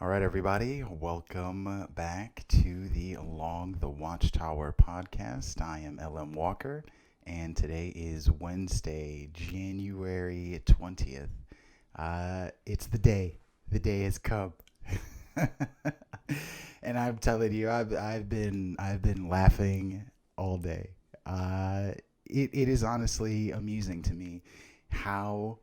All right, everybody, welcome back to the Along the Watchtower podcast. I am LM Walker, and today is Wednesday, January 20th. It's the day. The day has come. And I'm telling you, I've been laughing all day. It is honestly amusing to me how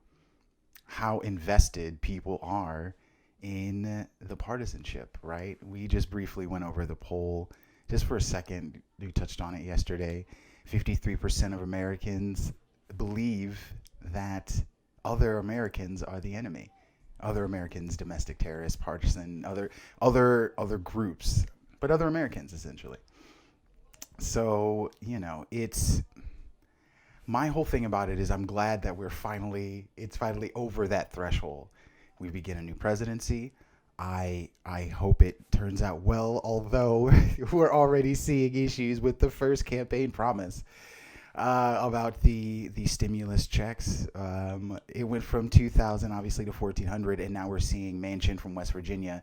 invested people are in the partisanship, right? We just briefly went over the poll just for a second. We touched on it yesterday. 53% of Americans believe that other Americans are the enemy. Other Americans, domestic terrorists, partisan, other groups, but other Americans essentially. So, it's my whole thing about it is I'm glad that it's finally over that threshold. We begin a new presidency. I hope it turns out well, although we're already seeing issues with the first campaign promise about the stimulus checks. It went from 2,000 obviously to 1,400, and now we're seeing Manchin from West Virginia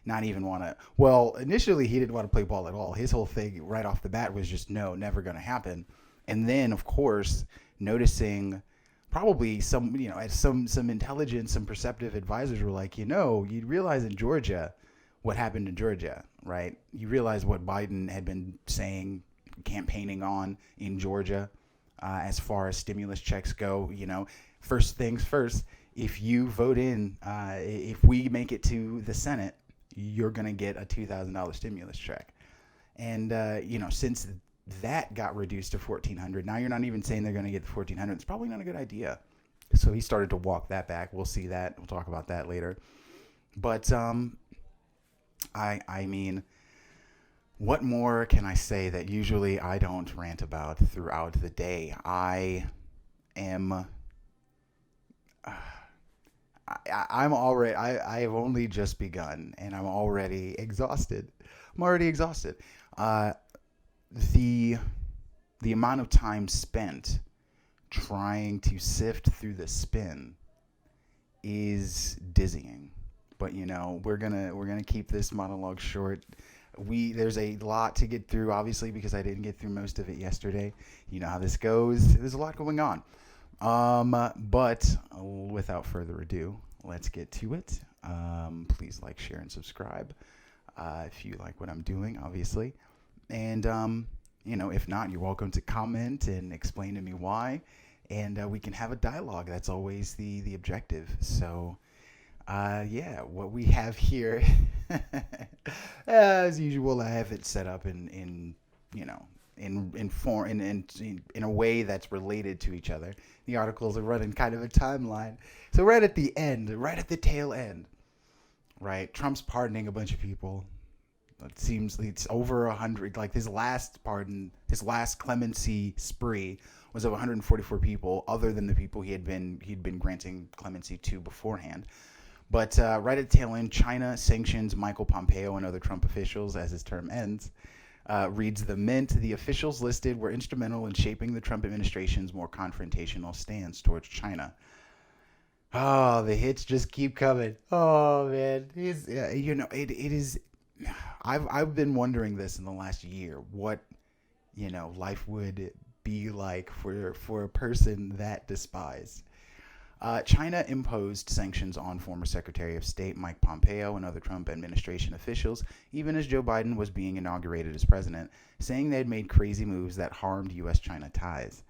not even want to. Well, initially he didn't want to play ball at all. His whole thing right off the bat was just no, never going to happen. And then of course noticing probably some intelligence, some perceptive advisors were like, you'd realize in Georgia what happened in Georgia, right? You realize what Biden had been saying, campaigning on in Georgia, as far as stimulus checks go. First things first. If you vote in, if we make it to the Senate, you're gonna get a $2,000 stimulus check. And since that got reduced to 1,400, now you're not even saying they're going to get the 1,400. It's probably not a good idea. So he started to walk that back. We'll see that. We'll talk about that later. But I mean, what more can I say that usually I don't rant about throughout the day? Am I'm already I have only just begun, and I'm already exhausted. I'm already exhausted. Uh, the the amount of time spent trying to sift through the spin is dizzying. But we're gonna keep this monologue short. There's a lot to get through, obviously, because I didn't get through most of it yesterday. You know how this goes. There's a lot going on. But without further ado, let's get to it. Please like, share, and subscribe if you like what I'm doing, obviously. And if not, you're welcome to comment and explain to me why, and we can have a dialogue. That's always the objective. So, yeah, what we have here, as usual, I have it set up in in a way that's related to each other. The articles are running kind of a timeline. So right at the end, right at the tail end, right? Trump's pardoning a bunch of people. It seems it's over 100. Like his last pardon, his last clemency spree was of 144 people, other than the people he'd been granting clemency to beforehand. But right at the tail end, China sanctions Michael Pompeo and other Trump officials as his term ends. Reads the Mint. The officials listed were instrumental in shaping the Trump administration's more confrontational stance towards China. Oh, the hits just keep coming. Oh man, it is. I've been wondering this in the last year. What life would be like for a person that despised. China imposed sanctions on former Secretary of State Mike Pompeo and other Trump administration officials, even as Joe Biden was being inaugurated as president, saying they had made crazy moves that harmed U.S. China ties.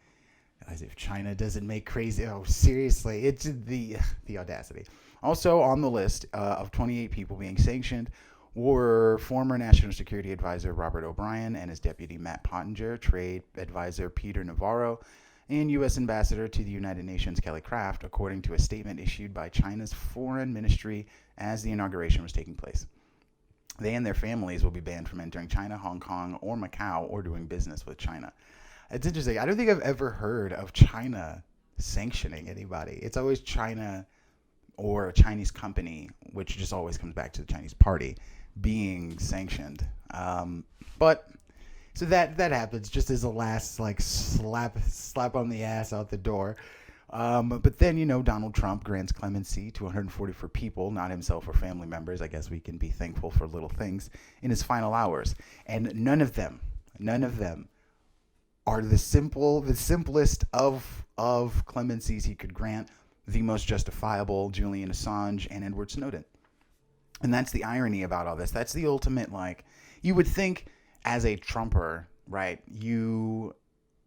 As if China doesn't make crazy. Oh, seriously, it's the audacity. Also on the list of 28 people being sanctioned were former National Security Advisor Robert O'Brien and his deputy Matt Pottinger, Trade Advisor Peter Navarro, and U.S. Ambassador to the United Nations Kelly Craft, according to a statement issued by China's foreign ministry as the inauguration was taking place. They and their families will be banned from entering China, Hong Kong, or Macau, or doing business with China. It's interesting. I don't think I've ever heard of China sanctioning anybody. It's always China or a Chinese company, which just always comes back to the Chinese party, being sanctioned. But so that happens just as a last like slap on the ass out the door. But then, Donald Trump grants clemency to 144 people, not himself or family members. I guess we can be thankful for little things in his final hours. And none of them are the simplest of clemencies he could grant, the most justifiable: Julian Assange and Edward Snowden. And that's the irony about all this. That's the ultimate, like, you would think as a Trumper, right? You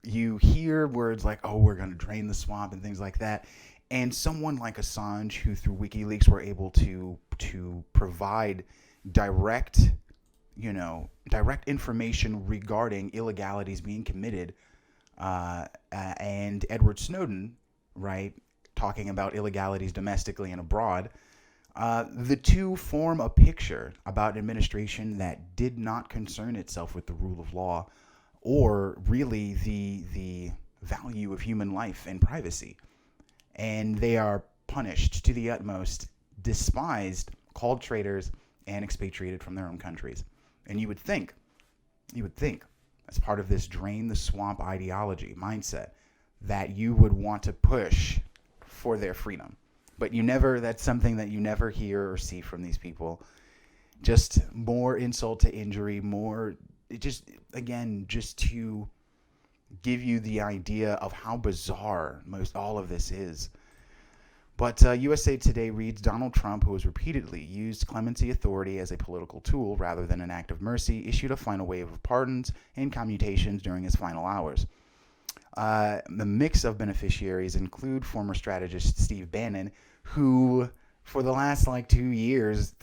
hear words like, "Oh, we're going to drain the swamp" and things like that. And someone like Assange, who through WikiLeaks were able to provide direct, direct information regarding illegalities being committed, and Edward Snowden, right, talking about illegalities domestically and abroad. The two form a picture about an administration that did not concern itself with the rule of law or really the value of human life and privacy. And they are punished to the utmost, despised, called traitors, and expatriated from their own countries. And you would think, as part of this drain the swamp ideology, mindset, that you would want to push for their freedom. But that's something that you never hear or see from these people. Just more insult to injury, more, just to give you the idea of how bizarre most all of this is. But USA Today reads, Donald Trump, who has repeatedly used clemency authority as a political tool rather than an act of mercy, issued a final wave of pardons and commutations during his final hours. The mix of beneficiaries include former strategist Steve Bannon, who for the last 3 years,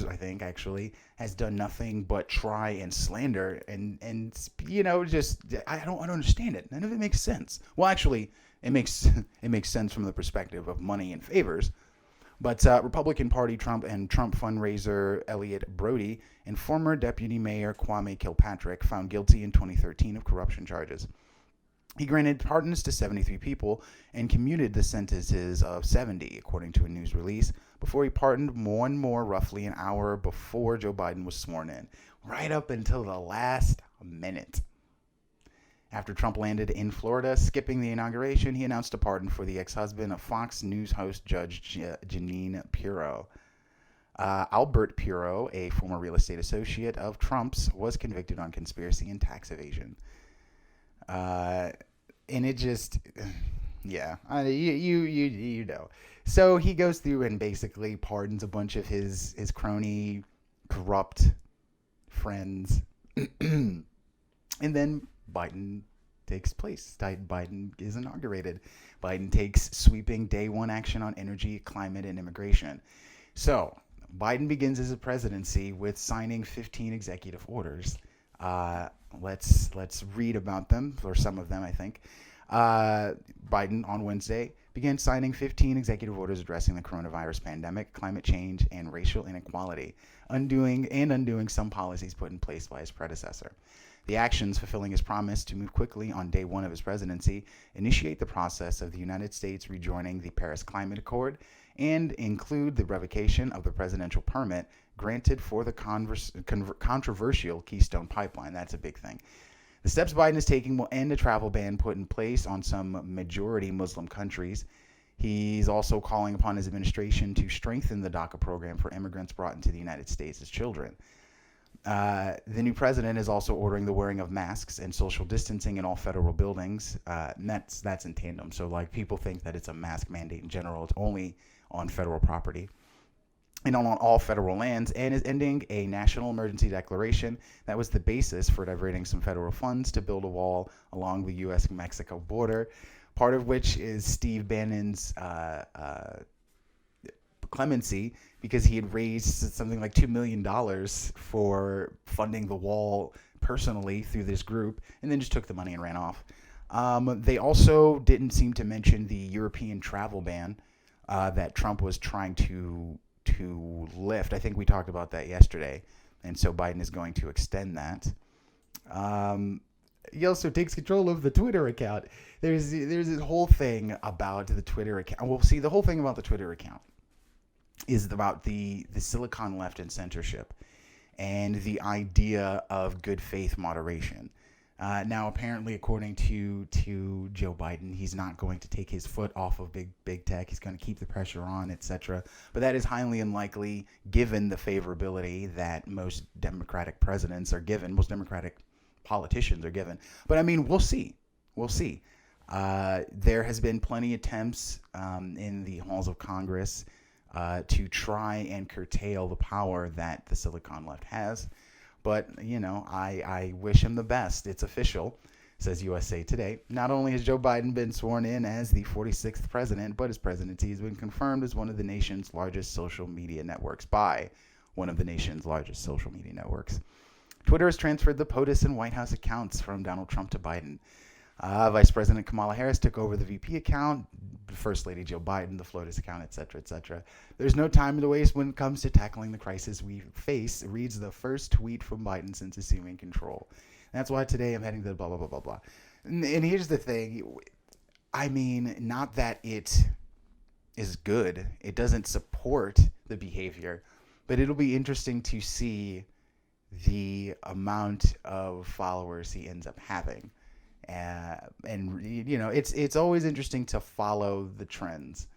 I think, actually, has done nothing but try and slander and just I don't understand it. None of it makes sense. Well, actually, it makes sense from the perspective of money and favors. But Republican Party Trump and Trump fundraiser Elliot Brody and former Deputy Mayor Kwame Kilpatrick found guilty in 2013 of corruption charges. He granted pardons to 73 people and commuted the sentences of 70, according to a news release, before he pardoned one more roughly an hour before Joe Biden was sworn in, right up until the last minute. After Trump landed in Florida, skipping the inauguration, he announced a pardon for the ex-husband of Fox News host Judge Jeanine Pirro. Albert Pirro, a former real estate associate of Trump's, was convicted on conspiracy and tax evasion. And it just, yeah, you know. So he goes through and basically pardons a bunch of his crony, corrupt friends. And then Biden takes place. Biden is inaugurated. Biden takes sweeping day one action on energy, climate, and immigration. So Biden begins his presidency with signing 15 executive orders. Let's read about them, or some of them, I think. Biden on Wednesday began signing 15 executive orders addressing the coronavirus pandemic, climate change, and racial inequality, undoing some policies put in place by his predecessor. The actions, fulfilling his promise to move quickly on day one of his presidency, initiate the process of the United States rejoining the Paris Climate Accord and include the revocation of the presidential permit granted for the controversial Keystone Pipeline. That's a big thing. The steps Biden is taking will end a travel ban put in place on some majority Muslim countries. He's also calling upon his administration to strengthen the DACA program for immigrants brought into the United States as children. The new president is also ordering the wearing of masks and social distancing in all federal buildings. And that's in tandem. So people think that it's a mask mandate in general. It's only on federal property and on all federal lands, and is ending a national emergency declaration that was the basis for diverting some federal funds to build a wall along the U.S.-Mexico border, part of which is Steve Bannon's clemency, because he had raised something like $2 million for funding the wall personally through this group, and then just took the money and ran off. They also didn't seem to mention the European travel ban that Trump was trying to lift. I think we talked about that yesterday, and so Biden is going to extend that. He also takes control of the Twitter account. There's this whole thing about the Twitter account. Well, see, the whole thing about the Twitter account is about the Silicon left and censorship and the idea of good faith moderation. Now, apparently, according to Joe Biden, he's not going to take his foot off of big tech. He's going to keep the pressure on, etc. But that is highly unlikely, given the favorability that most Democratic presidents are given, most Democratic politicians are given. But I mean, we'll see. We'll see. There has been plenty of attempts in the halls of Congress to try and curtail the power that the Silicon left has. But, I wish him the best. It's official, says USA Today. Not only has Joe Biden been sworn in as the 46th president, but his presidency has been confirmed as one of the nation's largest social media networks by one of the nation's largest social media networks. Twitter has transferred the POTUS and White House accounts from Donald Trump to Biden. Vice President Kamala Harris took over the VP account, First Lady Joe Biden, the FLOTUS account, etc., etc. There's no time to waste when it comes to tackling the crisis we face, reads the first tweet from Biden since assuming control. And that's why today I'm heading to blah, blah, blah, blah, blah. And here's the thing. I mean, not that it is good. It doesn't support the behavior, but it'll be interesting to see the amount of followers he ends up having. It's always interesting to follow the trends.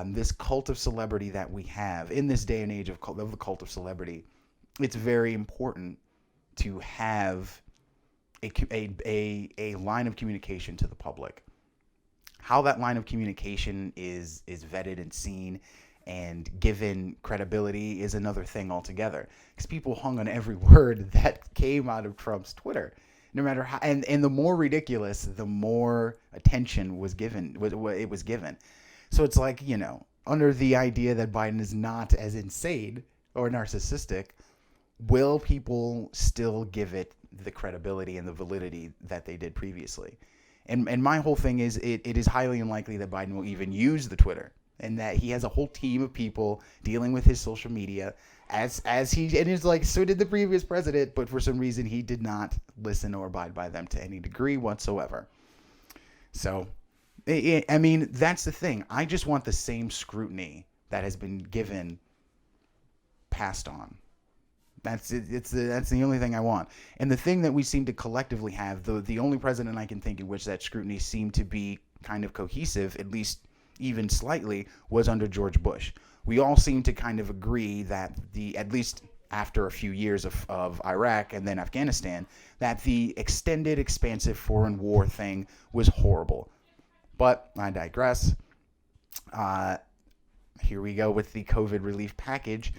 This cult of celebrity that we have in this day and age of the cult of celebrity, it's very important to have a line of communication to the public. How that line of communication is vetted and seen and given credibility is another thing altogether. Because people hung on every word that came out of Trump's Twitter. No matter how, and the more ridiculous, the more attention was given. It was given. So it's like, under the idea that Biden is not as insane or narcissistic, will people still give it the credibility and the validity that they did previously? And my whole thing is, it is highly unlikely that Biden will even use the Twitter, and that he has a whole team of people dealing with his social media. And it's like, so did the previous president, but for some reason he did not listen or abide by them to any degree whatsoever. So, I mean, that's the thing. I just want the same scrutiny that has been given passed on. That's the only thing I want. And the thing that we seem to collectively have, the only president I can think in which that scrutiny seemed to be kind of cohesive, at least even slightly, was under George Bush. We all seem to kind of agree that at least after a few years of Iraq and then Afghanistan, that the extended, expansive foreign war thing was horrible. But I digress. Here we go with the COVID relief package.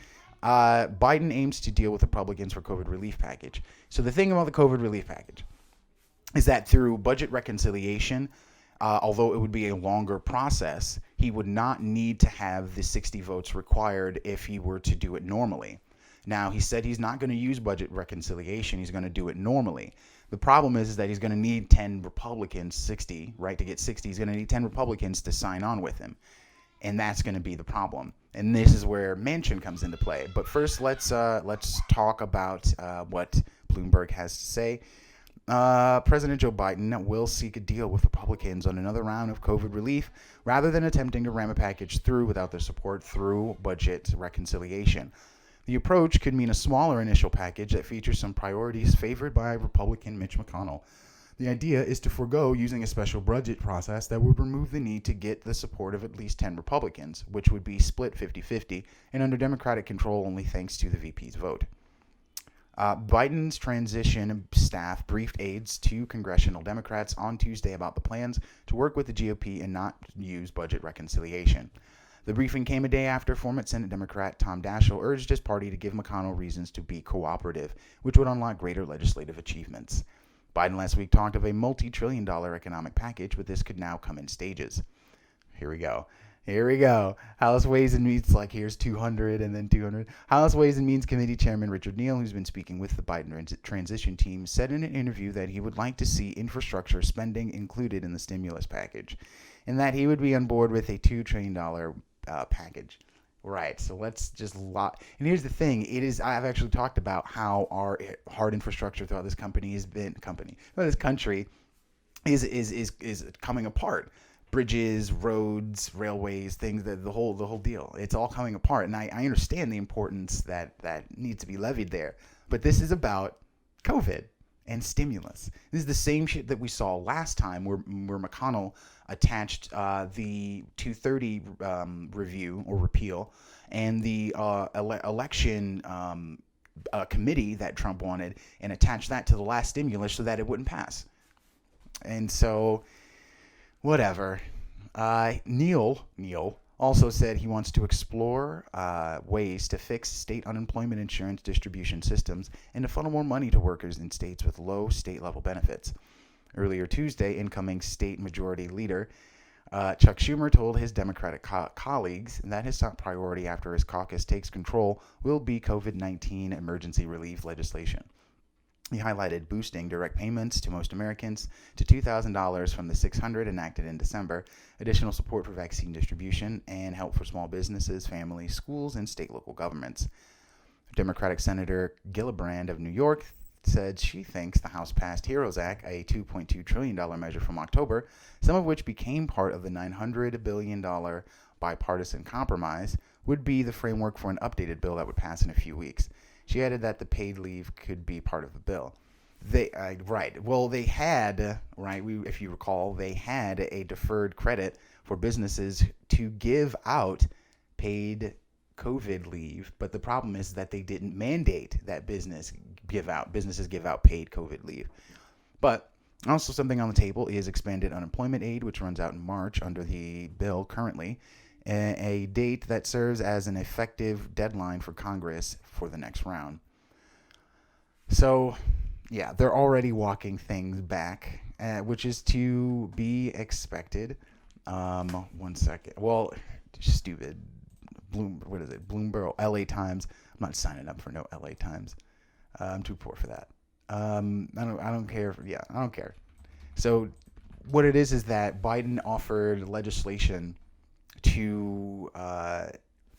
Biden aims to deal with Republicans for COVID relief package. So the thing about the COVID relief package is that through budget reconciliation, although it would be a longer process, he would not need to have the 60 votes required if he were to do it normally. Now, he said he's not going to use budget reconciliation. He's going to do it normally. The problem is that he's going to need 10 Republicans, 60, right? To get 60, he's going to need 10 Republicans to sign on with him. And that's going to be the problem. And this is where Manchin comes into play. But first, let's talk about what Bloomberg has to say. President Joe Biden will seek a deal with Republicans on another round of COVID relief rather than attempting to ram a package through without their support through budget reconciliation. The approach could mean a smaller initial package that features some priorities favored by Republican Mitch McConnell. The idea is to forego using a special budget process that would remove the need to get the support of at least 10 Republicans, which would be split 50-50 and under Democratic control only thanks to the VP's vote. Biden's transition staff briefed aides to congressional Democrats on Tuesday about the plans to work with the GOP and not use budget reconciliation. The briefing came a day after former Senate Democrat Tom Daschle urged his party to give McConnell reasons to be cooperative, which would unlock greater legislative achievements. Biden last week talked of a multi-trillion-dollar economic package, but this could now come in stages. Here we go. House Ways and Means, like here's 200 and then 200. House Ways and Means Committee Chairman Richard Neal, who's been speaking with the Biden transition team, said in an interview that he would like to see infrastructure spending included in the stimulus package, and that he would be on board with a $2 trillion package. Right, so let's just And here's the thing: I've actually talked about how our hard infrastructure throughout this country is coming apart. Bridges, roads, railways, things, the whole deal. It's all coming apart, and I understand the importance that needs to be levied there. But this is about COVID, and stimulus. This is the same shit that we saw last time, where McConnell attached the 230 review or repeal and the election committee that Trump wanted, and attached that to the last stimulus so that it wouldn't pass. And so, whatever. Neil also said he wants to explore ways to fix state unemployment insurance distribution systems and to funnel more money to workers in states with low state-level benefits. Earlier Tuesday, incoming state majority leader Chuck Schumer told his Democratic colleagues that his top priority after his caucus takes control will be COVID-19 emergency relief legislation. He highlighted boosting direct payments to most Americans to $2,000 from the $600 enacted in December, additional support for vaccine distribution, and help for small businesses, families, schools, and state local governments. Democratic Senator Gillibrand of New York said she thinks the House-passed HEROES Act, a $2.2 trillion measure from October, some of which became part of the $900 billion bipartisan compromise, would be the framework for an updated bill that would pass in a few weeks. She added that the paid leave could be part of the bill. They had if you recall, they had a deferred credit for businesses to give out paid COVID leave, but the problem is that they didn't mandate that businesses give out paid COVID leave. But also something on the table is expanded unemployment aid, which runs out in March under the bill currently, a date that serves as an effective deadline for Congress for the next round. So, yeah, they're already walking things back, which is to be expected. 1 second. Well, stupid. Bloomberg, LA Times. I'm not signing up for no LA Times. I'm too poor for that. I don't care. I don't care. So what it is that Biden offered legislation to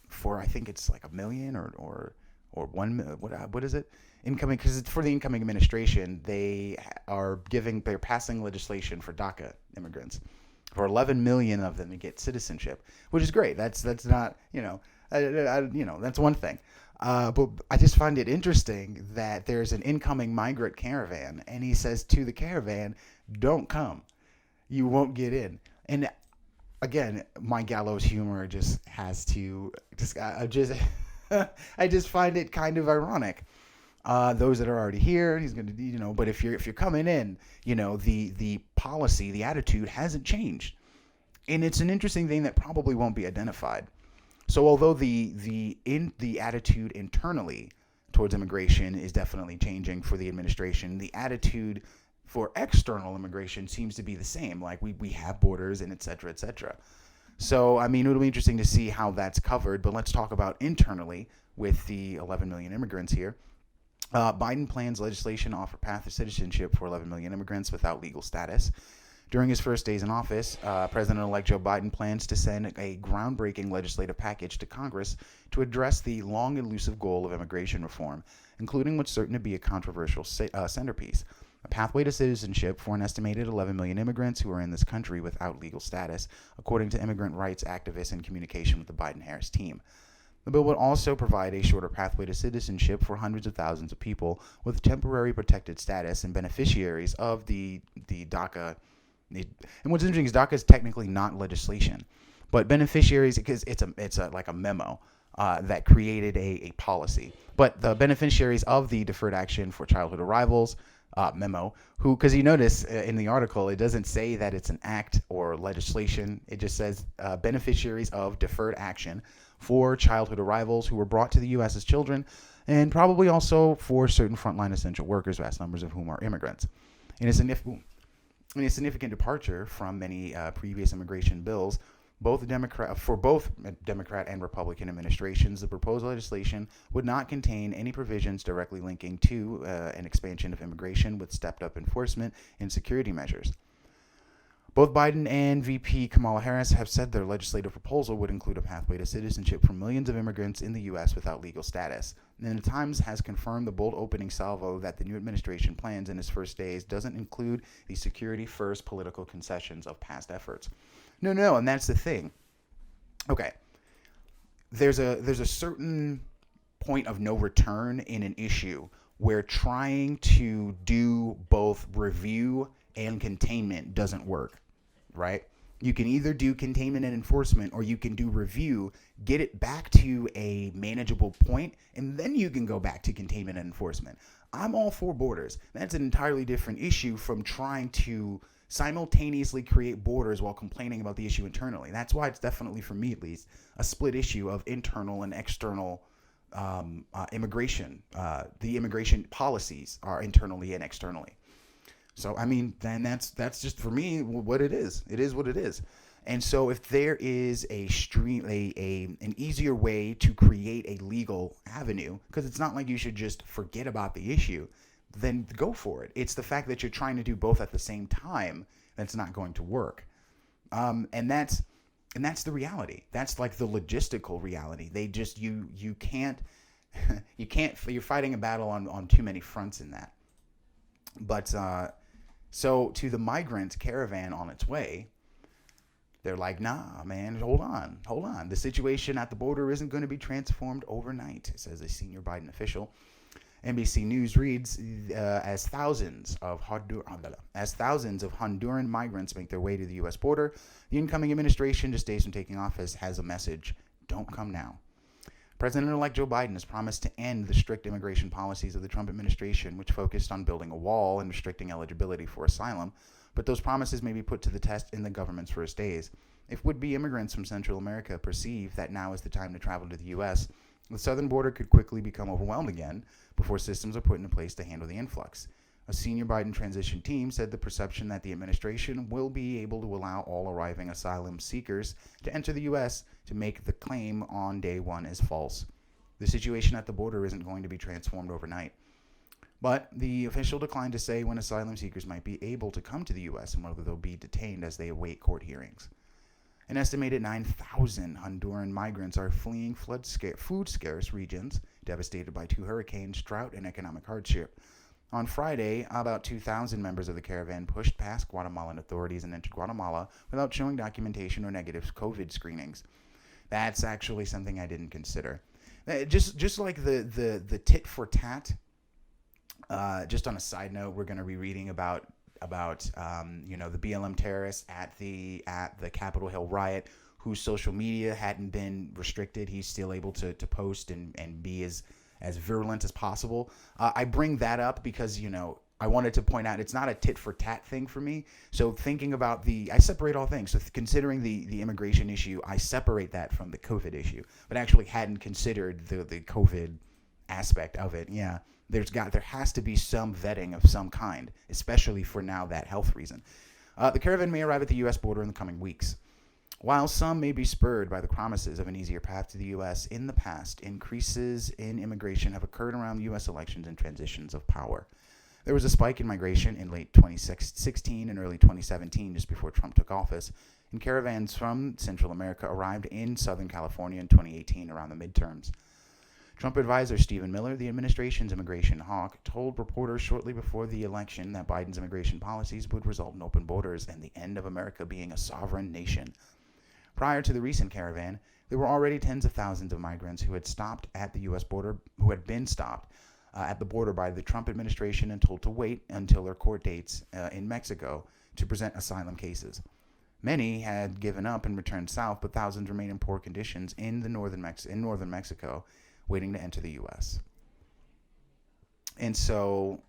for, I think it's like $1 million or $1 million. What is it? Incoming, because it's for the incoming administration. They're passing legislation for DACA immigrants, for 11 million of them to get citizenship, which is great. That's not, that's one thing. But I just find it interesting that there's an incoming migrant caravan, and he says to the caravan, "Don't come, you won't get in." And again, my gallows humor just has to I just find it kind of ironic. Those that are already here, he's going to, but if you're coming in, the policy, the attitude hasn't changed. And it's an interesting thing that probably won't be identified. So although the attitude internally towards immigration is definitely changing for the administration, the attitude for external immigration seems to be the same. Like we have borders and et cetera, et cetera. So, I mean, it'll be interesting to see how that's covered, but let's talk about internally with the 11 million immigrants here. Biden plans legislation to offer path to citizenship for 11 million immigrants without legal status. During his first days in office, President-elect Joe Biden plans to send a groundbreaking legislative package to Congress to address the long elusive goal of immigration reform, including what's certain to be a controversial centerpiece: a pathway to citizenship for an estimated 11 million immigrants who are in this country without legal status, according to immigrant rights activists in communication with the Biden-Harris team. The bill would also provide a shorter pathway to citizenship for hundreds of thousands of people with temporary protected status and beneficiaries of the DACA. And what's interesting is DACA is technically not legislation, but beneficiaries, because it's like a memo that created a policy. But the beneficiaries of the Deferred Action for Childhood Arrivals memo, because you notice in the article, it doesn't say that it's an act or legislation. It just says beneficiaries of Deferred Action for Childhood Arrivals who were brought to the U.S. as children, and probably also for certain frontline essential workers, vast numbers of whom are immigrants. In a significant departure from many previous immigration bills, both Democrat and Republican administrations, the proposed legislation would not contain any provisions directly linking to an expansion of immigration with stepped-up enforcement and security measures. Both Biden and VP Kamala Harris have said their legislative proposal would include a pathway to citizenship for millions of immigrants in the U.S. without legal status. And the Times has confirmed the bold opening salvo that the new administration plans in its first days doesn't include the security-first political concessions of past efforts. No, and that's the thing. Okay, there's a certain point of no return in an issue where trying to do both review and containment doesn't work, right? You can either do containment and enforcement, or you can do review, get it back to a manageable point, and then you can go back to containment and enforcement. I'm all for borders. That's an entirely different issue from trying to simultaneously create borders while complaining about the issue internally. That's why it's definitely, for me at least, a split issue of internal and external immigration. The immigration policies are internally and externally. So, I mean, then that's just, for me, what it is. It is what it is. And so if there is an easier way to create a legal avenue, because it's not like you should just forget about the issue, then go for it. It's the fact that you're trying to do both at the same time that's not going to work. And that's the reality. That's like the logistical reality. They just, you can't, you're fighting a battle on too many fronts in that. But, so to the migrant caravan on its way, they're like, nah, man, hold on. The situation at the border isn't going to be transformed overnight, says a senior Biden official. NBC News reads, as thousands of Honduran migrants make their way to the U.S. border, the incoming administration, just days from taking office, has a message: don't come now. President-elect Joe Biden has promised to end the strict immigration policies of the Trump administration, which focused on building a wall and restricting eligibility for asylum, but those promises may be put to the test in the government's first days. If would-be immigrants from Central America perceive that now is the time to travel to the U.S., the southern border could quickly become overwhelmed again before systems are put into place to handle the influx. A senior Biden transition team said the perception that the administration will be able to allow all arriving asylum seekers to enter the U.S. to make the claim on day one is false. The situation at the border isn't going to be transformed overnight. But the official declined to say when asylum seekers might be able to come to the U.S. and whether they'll be detained as they await court hearings. An estimated 9,000 Honduran migrants are fleeing food-scarce regions devastated by 2 hurricanes, drought, and economic hardship. On Friday, about 2,000 members of the caravan pushed past Guatemalan authorities and entered Guatemala without showing documentation or negative COVID screenings. That's actually something I didn't consider. Just like the tit for tat. Just on a side note, we're going to be reading about the BLM terrorists at the Capitol Hill riot, whose social media hadn't been restricted. He's still able to post and be as virulent as possible. I bring that up because, I wanted to point out it's not a tit for tat thing for me. So thinking about I separate all things. So considering the immigration issue, I separate that from the COVID issue, but actually hadn't considered the COVID aspect of it. Yeah. There has to be some vetting of some kind, especially for now that health reason. The caravan may arrive at the U.S. border in the coming weeks. While some may be spurred by the promises of an easier path to the U.S., in the past, increases in immigration have occurred around U.S. elections and transitions of power. There was a spike in migration in late 2016 and early 2017, just before Trump took office, and caravans from Central America arrived in Southern California in 2018 around the midterms. Trump advisor Stephen Miller, the administration's immigration hawk, told reporters shortly before the election that Biden's immigration policies would result in open borders and the end of America being a sovereign nation. Prior to the recent caravan, there were already tens of thousands of migrants who had stopped at the U.S. border, who had been stopped at the border by the Trump administration and told to wait until their court dates in Mexico to present asylum cases. Many had given up and returned south, but thousands remain in poor conditions in northern Mexico, waiting to enter the U.S. And so,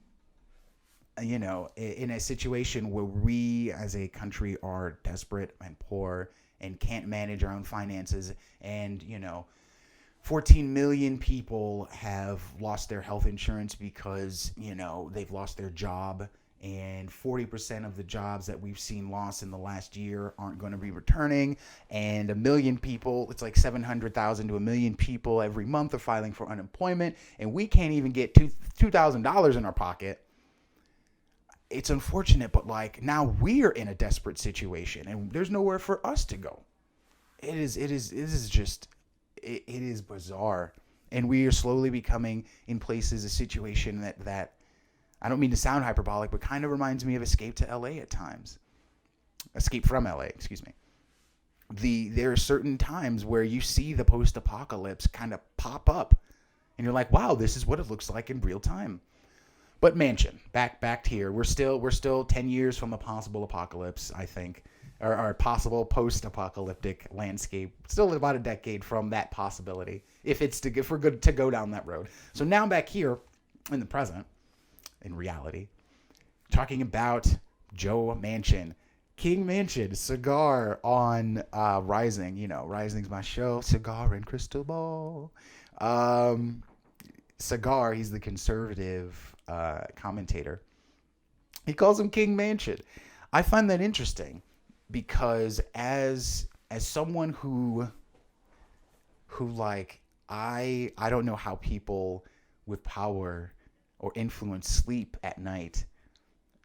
in a situation where we as a country are desperate and poor and can't manage our own finances, and 14 million people have lost their health insurance because they've lost their job, and 40% of the jobs that we've seen lost in the last year aren't going to be returning, and 1 million people, it's like 700,000 to 1 million people every month are filing for unemployment, and we can't even get $2,000 in our pocket. It's unfortunate, but now we're in a desperate situation, and there's nowhere for us to go. It is bizarre, and we are slowly becoming in places a situation that I don't mean to sound hyperbolic, but kind of reminds me of Escape to LA at times. Escape from LA, excuse me. There are certain times where you see the post-apocalypse kind of pop up, and you're like, wow, this is what it looks like in real time. But Manchin, back here. We're still 10 years from a possible apocalypse, I think, or a possible post-apocalyptic landscape. Still about a decade from that possibility, if we're good to go down that road. So now back here in the present, in reality, talking about Joe Manchin. King Manchin, cigar on Rising. You know, Rising's my show. Cigar and Crystal Ball. Cigar, he's the conservative commentator. He calls him King Manchin. I find that interesting because as someone who like I don't know how people with power or influence sleep at night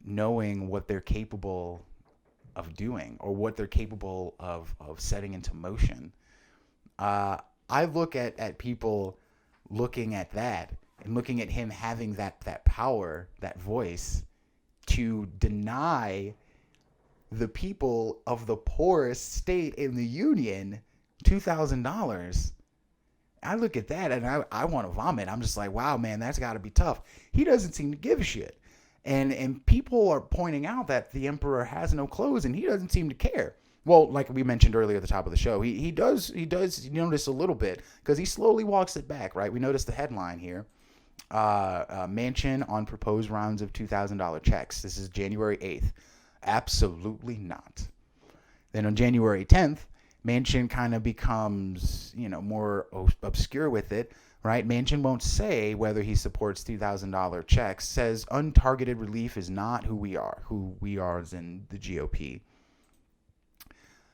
knowing what they're capable of doing or what they're capable of setting into motion. I look at people looking at that and looking at him having that power, that voice to deny the people of the poorest state in the union $2,000. I look at that and I want to vomit. I'm just like, wow, man, that's got to be tough. He doesn't seem to give a shit. And people are pointing out that the emperor has no clothes and he doesn't seem to care. Well, like we mentioned earlier at the top of the show, he does notice a little bit because he slowly walks it back, right? We noticed the headline here. Manchin on proposed rounds of $2,000 checks. This is January 8th. Absolutely not. Then on January 10th, Manchin kind of becomes, more obscure with it, right? Manchin won't say whether he supports $2,000 checks, says untargeted relief is not who we are. Who we are is in the GOP.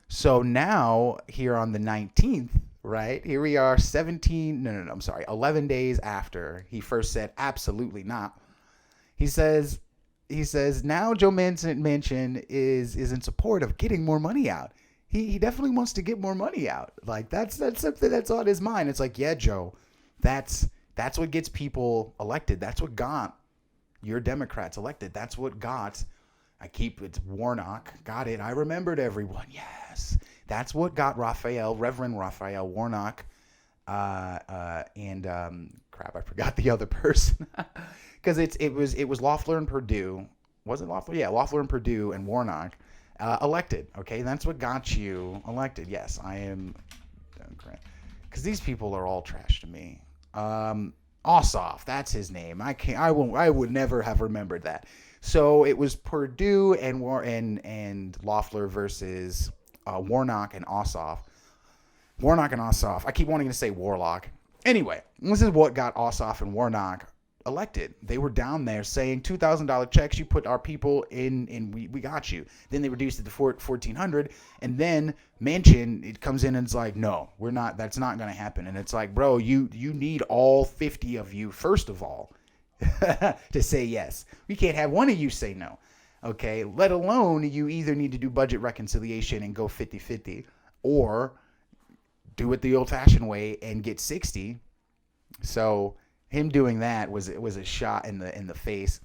So now, here on the 19th, right, here we are 11 days after he first said absolutely not. He says now Joe Manchin is in support of getting more money out. He definitely wants to get more money out. Like that's something that's on his mind. It's like, yeah, Joe, that's what gets people elected. That's what got your Democrats elected. That's what got it's Warnock. Got it. I remembered everyone. Yes. That's what got Reverend Raphael Warnock, and crap, I forgot the other person. Because it was Loeffler and Perdue. Was it Loeffler? Yeah, Loeffler and Perdue and Warnock elected. Okay, that's what got you elected. Yes, I am Democrat. Because these people are all trash to me. Ossoff, that's his name. I would never have remembered that. So it was Perdue and Loeffler versus Warnock and Ossoff. Warnock and Ossoff. I keep wanting to say Warlock. Anyway, this is what got Ossoff and Warnock elected. They were down there saying $2,000 checks. You put our people in, we got you. Then they reduced it to $1,400, and then Manchin it comes in and it's like, no, we're not. That's not going to happen. And it's like, bro, you need all 50 of you first of all to say yes. We can't have one of you say no. Okay, let alone you either need to do budget reconciliation and go 50-50 or do it the old-fashioned way and get 60. So him doing that was a shot in the face.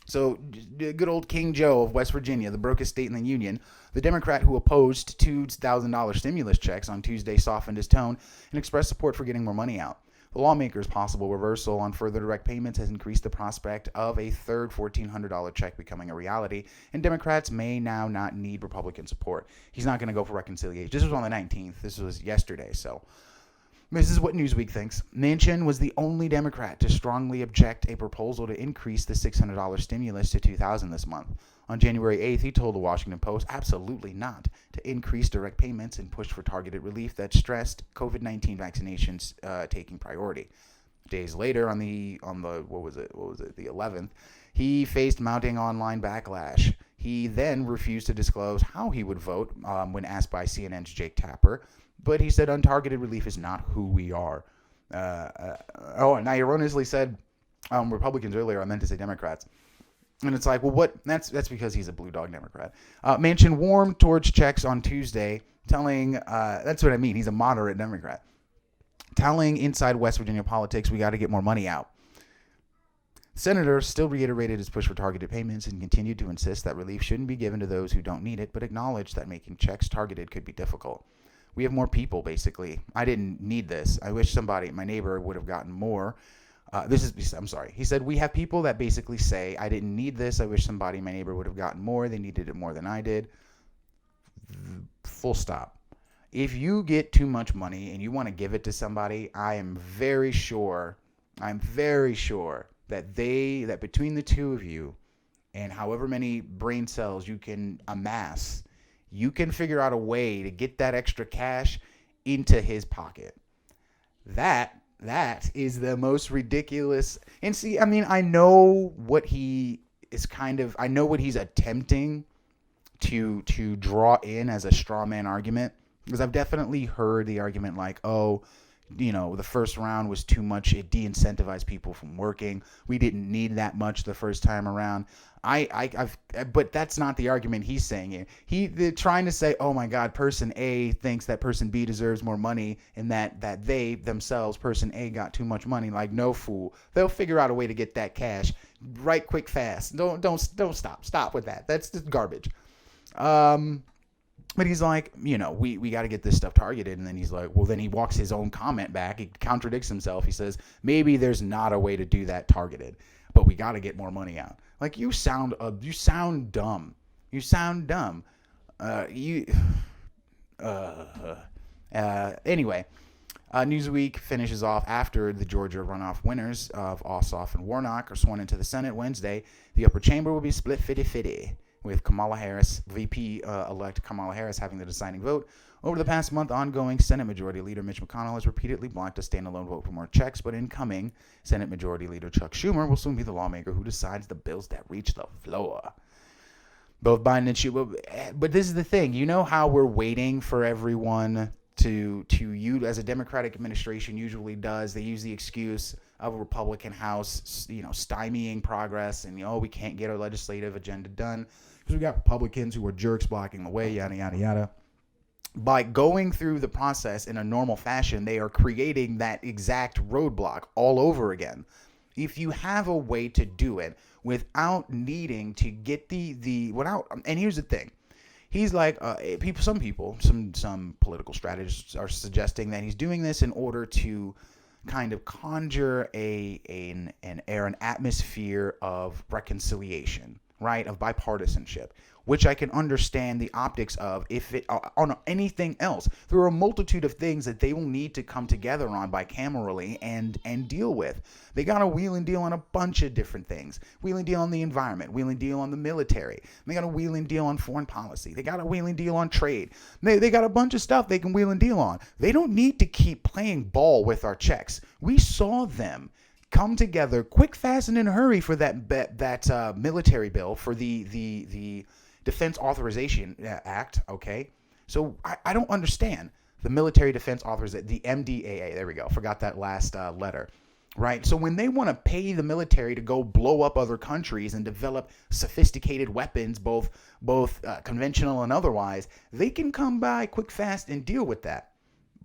So good old King Joe of West Virginia, the brokest state in the union, the Democrat who opposed $2,000 stimulus checks on Tuesday softened his tone and expressed support for getting more money out. The lawmaker's possible reversal on further direct payments has increased the prospect of a third $1,400 check becoming a reality, and Democrats may now not need Republican support. He's not going to go for reconciliation. This was on the 19th. This was yesterday, so this is what Newsweek thinks. Manchin was the only Democrat to strongly object a proposal to increase the $600 stimulus to $2,000 this month. On January 8th, he told the Washington Post absolutely not to increase direct payments and push for targeted relief that stressed COVID-19 vaccinations taking priority. Days later, on the 11th, he faced mounting online backlash. He then refused to disclose how he would vote when asked by CNN's Jake Tapper, but he said untargeted relief is not who we are. And I erroneously said Republicans earlier. I meant to say Democrats. And it's like, well, what? That's because he's a blue dog Democrat. Manchin warmed towards checks on Tuesday, telling, that's what I mean, he's a moderate Democrat, telling Inside West Virginia Politics, we got to get more money out. The senator still reiterated his push for targeted payments and continued to insist that relief shouldn't be given to those who don't need it, but acknowledged that making checks targeted could be difficult. We have more people, basically. I didn't need this. I wish my neighbor would have gotten more. I'm sorry. He said, we have people that basically say, I didn't need this. I wish somebody in my neighbor would have gotten more. They needed it more than I did. Full stop. If you get too much money and you want to give it to somebody, I'm very sure that between the two of you and however many brain cells you can amass, you can figure out a way to get that extra cash into his pocket. That is the most ridiculous. And see, I mean, I know what he's attempting to draw in as a straw man argument, because I've definitely heard the argument like, oh, the first round was too much. It de-incentivized people from working. We didn't need that much the first time around. But that's not the argument he's saying here. They're trying to say, oh my God, person A thinks that person B deserves more money, and that they themselves, person A, got too much money. Like, no, fool. They'll figure out a way to get that cash right quick fast. Don't stop with that. That's just garbage. But he's like, we got to get this stuff targeted. And then he's like, well, then he walks his own comment back. He contradicts himself. He says, maybe there's not a way to do that targeted, but we got to get more money out. Like, you sound dumb. You sound dumb. Anyway, Newsweek finishes off after the Georgia runoff winners of Ossoff and Warnock are sworn into the Senate Wednesday. The upper chamber will be split 50-50. With Kamala Harris, VP-elect Kamala Harris, having the deciding vote. Over the past month, ongoing Senate Majority Leader Mitch McConnell has repeatedly blocked a standalone vote for more checks, but incoming Senate Majority Leader Chuck Schumer will soon be the lawmaker who decides the bills that reach the floor. Both Biden and Schumer, but this is the thing. You know how we're waiting for everyone to as a Democratic administration usually does. They use the excuse of a Republican House, stymieing progress, and we can't get our legislative agenda done because we got Republicans who are jerks blocking the way, yada yada yada. By going through the process in a normal fashion, they are creating that exact roadblock all over again. If you have a way to do it without needing to get and here's the thing. He's like, some political strategists are suggesting that he's doing this in order to kind of conjure an atmosphere of reconciliation, right? Of bipartisanship, which I can understand the optics of if it on anything else. There are a multitude of things that they will need to come together on bicamerally and deal with. They got to wheel and deal on a bunch of different things. Wheel and deal on the environment, wheel and deal on the military. They got to wheel and deal on foreign policy. They got to wheel and deal on trade. They got a bunch of stuff they can wheel and deal on. They don't need to keep playing ball with our checks. We saw them come together quick, fast, and in a hurry for that military bill, for the Defense Authorization Act, okay? So I don't understand the Military Defense Authorization, the MDAA, there we go, forgot that last letter, right? So when they want to pay the military to go blow up other countries and develop sophisticated weapons, both conventional and otherwise, they can come by quick, fast, and deal with that.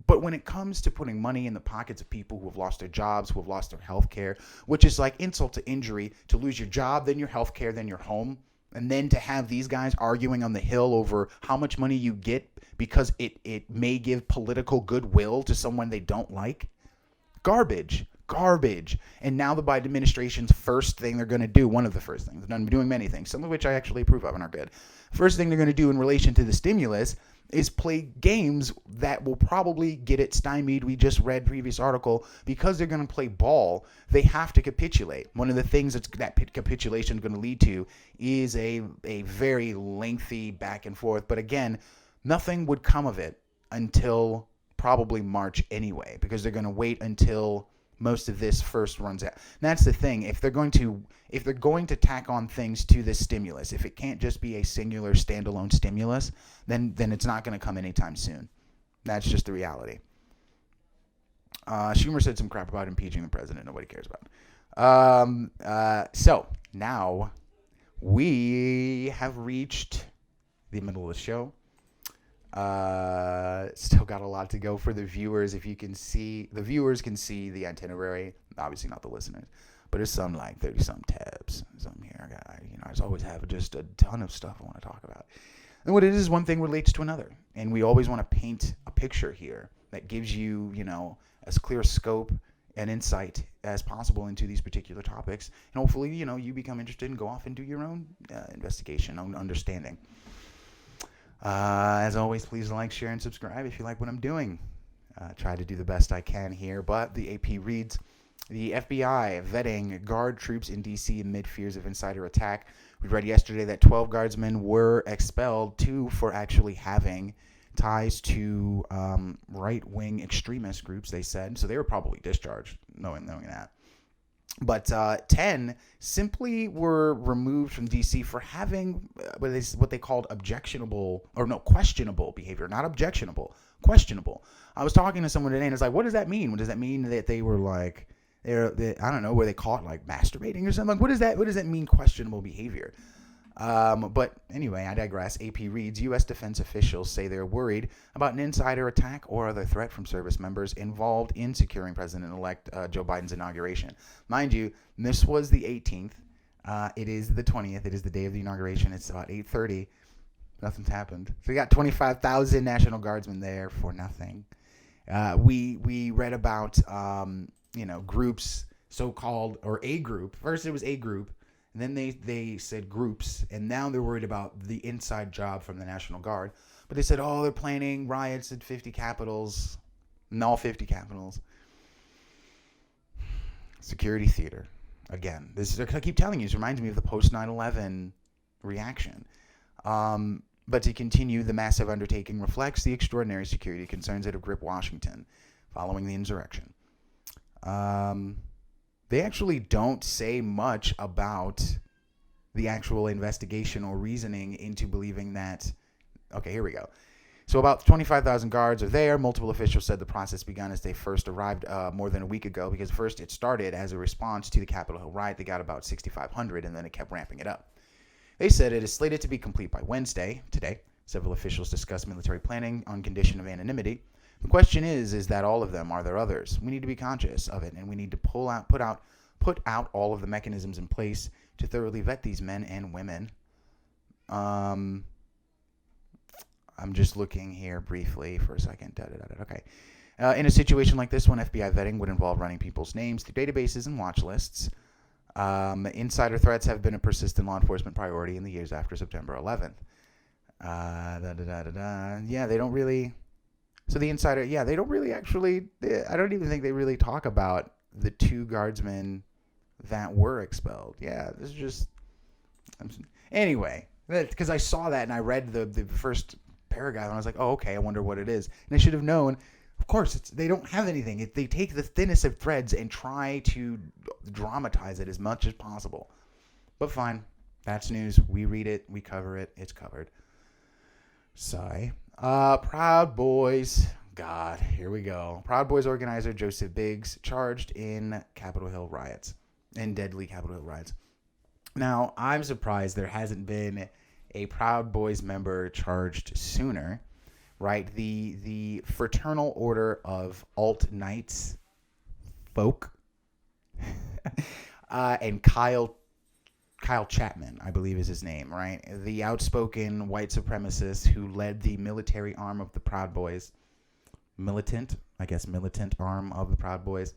But when it comes to putting money in the pockets of people who have lost their jobs, who have lost their health care, which is like insult to injury, to lose your job, then your health care, then your home, and then to have these guys arguing on the Hill over how much money you get because it may give political goodwill to someone they don't like. Garbage. And now the Biden administration's first thing they're going to do, one of the first things, they're doing many things, some of which I actually approve of and are good. First thing they're going to do in relation to the stimulus is play games that will probably get it stymied. We just read previous article, because they're going to play ball, they have to capitulate. One of the things that capitulation is going to lead to is a very lengthy back and forth. But again, nothing would come of it until probably March anyway, because they're going to wait until most of this first runs out. And that's the thing. If they're going to tack on things to this stimulus, if it can't just be a singular standalone stimulus, then it's not going to come anytime soon. That's just the reality. Schumer said some crap about impeaching the president. Nobody cares about. So now we have reached the middle of the show. Still got a lot to go for the viewers. If you can see, the viewers can see the itinerary, obviously not the listeners, but there's some like 30 some tabs, some here. I just always have just a ton of stuff I want to talk about. And what it is, one thing relates to another. And we always want to paint a picture here that gives you, as clear a scope an insight as possible into these particular topics, and hopefully, you become interested and go off and do your own investigation, own understanding. As always, please like, share, and subscribe if you like what I'm doing. Try to do the best I can here, but the AP reads, the FBI vetting guard troops in D.C. amid fears of insider attack. We read yesterday that 12 guardsmen were expelled, 2 for actually having ties to right-wing extremist groups, they said. So they were probably discharged, knowing that. But 10 simply were removed from D.C. for having what they called questionable behavior. Not objectionable, questionable. I was talking to someone today, and it's like, what does that mean? Does that mean that they were like, I don't know, were they caught like masturbating or something? Like, what does that mean, questionable behavior? But anyway, I digress. AP reads, U.S. defense officials say they're worried about an insider attack or other threat from service members involved in securing President-elect Joe Biden's inauguration. Mind you, this was the 18th. It is the 20th. It is the day of the inauguration. It's about 8:30. Nothing's happened. So we got 25,000 National Guardsmen there for nothing. We read about groups, so-called, or a group. First it was a group. And then they said groups, and now they're worried about the inside job from the National Guard. But they said, they're planning riots at 50 capitals, in all 50 capitals. Security theater. Again, I keep telling you, this reminds me of the post 9/11 reaction. But to continue, the massive undertaking reflects the extraordinary security concerns that have gripped Washington following the insurrection. They actually don't say much about the actual investigation or reasoning into believing that. Okay, here we go. So about 25,000 guards are there. Multiple officials said the process began as they first arrived more than a week ago, because first it started as a response to the Capitol Hill riot. They got about 6,500, and then it kept ramping it up. They said it is slated to be complete by Wednesday, today. Several officials discussed military planning on condition of anonymity. The question is that all of them? Are there others? We need to be conscious of it, and we need to put out all of the mechanisms in place to thoroughly vet these men and women. I'm just looking here briefly for a second. Okay. In a situation like this one, FBI vetting would involve running people's names through databases and watch lists. Insider threats have been a persistent law enforcement priority in the years after September 11th. Yeah, they don't really. So the insider, they don't really actually. I don't even think they really talk about the 2 guardsmen that were expelled. Yeah, this is just. Anyway, because I saw that and I read the first paragraph and I was like, oh, okay, I wonder what it is. And I should have known. Of course, they don't have anything. They take the thinnest of threads and try to dramatize it as much as possible. But fine, that's news. We read it, we cover it, it's covered. Sigh. Proud Boys. God, here we go. Proud Boys organizer Joseph Biggs charged in Capitol Hill riots, in deadly Capitol Hill riots. Now, I'm surprised there hasn't been a Proud Boys member charged sooner. Right, the Fraternal Order of Alt Knights folk, and Kyle Chapman, I believe is his name, right? The outspoken white supremacist who led the military arm of the Proud Boys, militant arm of the Proud Boys,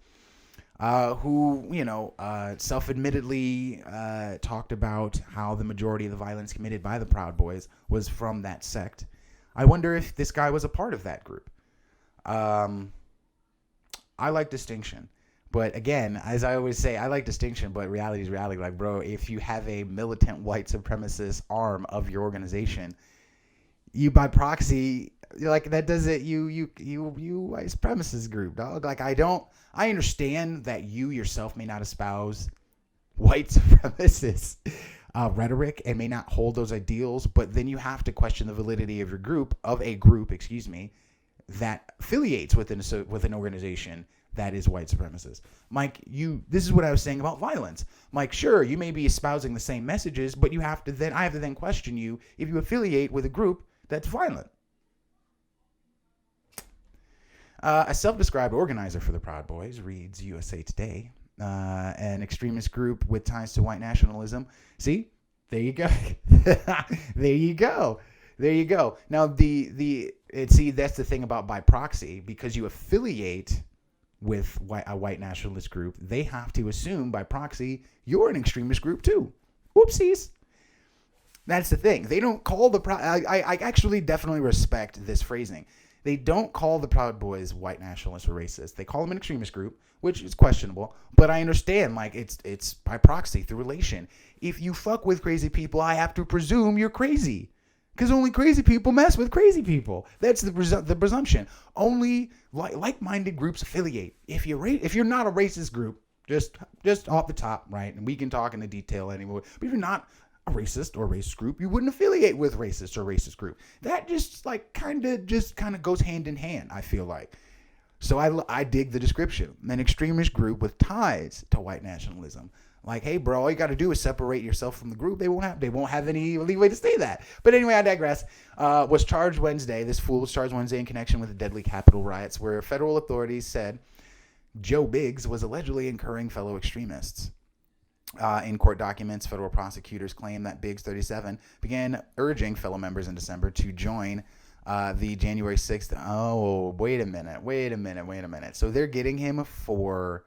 who self-admittedly talked about how the majority of the violence committed by the Proud Boys was from that sect. I wonder if this guy was a part of that group. I like distinction. But again, as I always say, I like distinction, but reality is reality. Like, bro, if you have a militant white supremacist arm of your organization, you by proxy, like, that does it, you white supremacist group, dog. Like, I understand that you yourself may not espouse white supremacist rhetoric and may not hold those ideals, but then you have to question the validity of a group, that affiliates with an organization that is white supremacist. Mike, this is what I was saying about violence. Mike, sure, you may be espousing the same messages, but I have to then question you if you affiliate with a group that's violent. A self-described organizer for the Proud Boys, reads USA Today, an extremist group with ties to white nationalism. See, there you go. There you go. Now, that's the thing about by proxy, because you affiliate with a white nationalist group, they have to assume by proxy you're an extremist group too. Whoopsies. That's the thing. They don't call the I actually definitely respect this phrasing. They don't call the Proud Boys white nationalists or racist. They call them an extremist group, which is questionable. But I understand, like, it's by proxy through relation. If you fuck with crazy people, I have to presume you're crazy, because only crazy people mess with crazy people. That's the presumption. Only like-minded groups affiliate. If you're not a racist group, just off the top, right? And we can talk into detail anymore. But if you're not a racist or racist group, you wouldn't affiliate with racist or racist group. That just like kind of goes hand in hand, I feel like. So I dig the description. An extremist group with ties to white nationalism. Like, hey, bro, all you got to do is separate yourself from the group. They won't have any leeway to say that. But anyway, I digress. Was charged Wednesday. This fool was charged Wednesday in connection with the deadly Capitol riots, where federal authorities said Joe Biggs was allegedly encouraging fellow extremists. In court documents, federal prosecutors claim that Biggs, 37, began urging fellow members in December to join the January 6th. Oh, wait a minute. So they're getting him for...